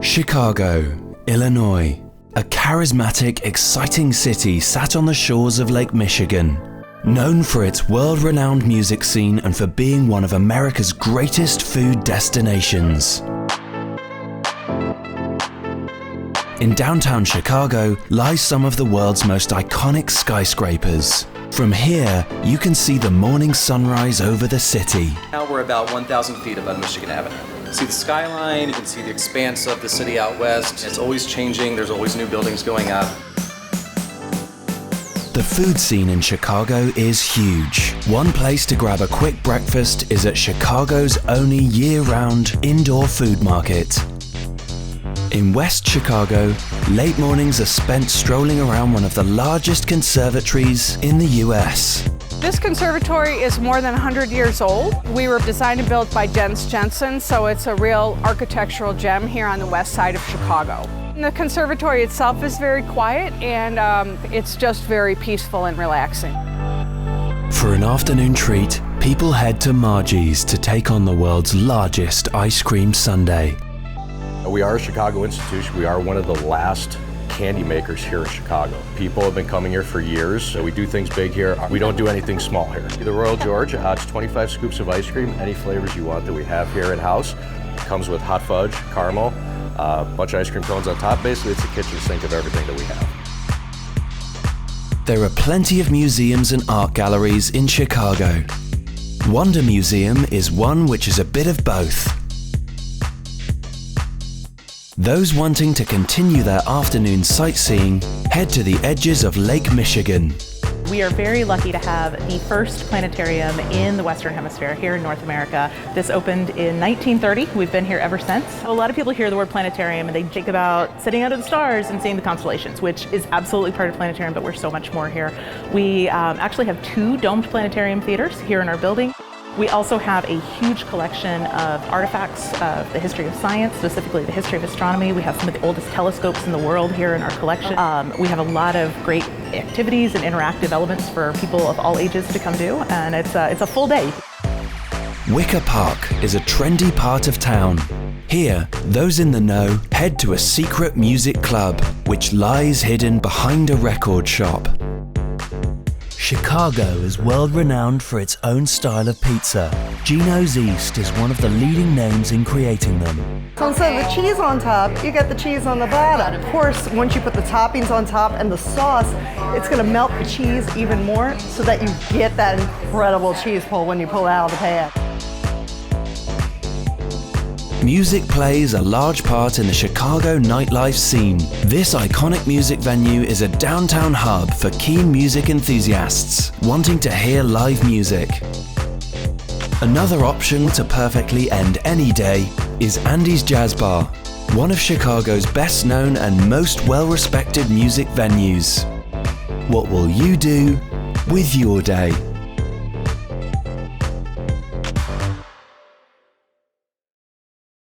Chicago, Illinois. A charismatic, exciting city sat on the shores of Lake Michigan. Known for its world-renowned music scene and for being one of America's greatest food destinations. In downtown Chicago lies some of the world's most iconic skyscrapers. From here, you can see the morning sunrise over the city. Now we're about 1,000 feet above Michigan Avenue. See the skyline, you can see the expanse of the city out west. It's always changing, there's always new buildings going up. The food scene in Chicago is huge. One place to grab a quick breakfast is at Chicago's only year-round indoor food market. In West Chicago, late mornings are spent strolling around one of the largest conservatories in the US. This conservatory is more than 100 years old. We were designed and built by Jens Jensen, so it's a real architectural gem here on the west side of Chicago. And the conservatory itself is very quiet and it's just very peaceful and relaxing. For an afternoon treat, people head to Margie's to take on the world's largest ice cream sundae. We are a Chicago institution. We are one of the last candy makers here in Chicago. People have been coming here for years, so we do things big here. We don't do anything small here. The Royal Gorge, it's 25 scoops of ice cream, any flavors you want that we have here in-house. It comes with hot fudge, caramel, a bunch of ice cream cones on top. Basically, it's a kitchen sink of everything that we have. There are plenty of museums and art galleries in Chicago. Wonder Museum is one which is a bit of both. Those wanting to continue their afternoon sightseeing head to the edges of Lake Michigan. We are very lucky to have the first planetarium in the Western Hemisphere here in North America. This opened in 1930. We've been here ever since. A lot of people hear the word planetarium and they think about sitting under the stars and seeing the constellations, which is absolutely part of planetarium, but we're so much more here. We actually have 2 domed planetarium theaters here in our building. We also have a huge collection of artifacts of the history of science, specifically the history of astronomy. We have some of the oldest telescopes in the world here in our collection. We have a lot of great activities and interactive elements for people of all ages to come do, and it's a full day. Wicca Park is a trendy part of town. Here, those in the know head to a secret music club, which lies hidden behind a record shop. Chicago is world-renowned for its own style of pizza. Ginos East is one of the leading names in creating them. So instead of the cheese on top, you get the cheese on the bottom. Of course, once you put the toppings on top and the sauce, it's going to melt the cheese even more so that you get that incredible cheese pull when you pull it out of the pan. Music plays a large part in the Chicago nightlife scene. This iconic music venue is a downtown hub for keen music enthusiasts wanting to hear live music. Another option to perfectly end any day is Andy's Jazz Bar, one of Chicago's best known and most well-respected music venues. What will you do with your day?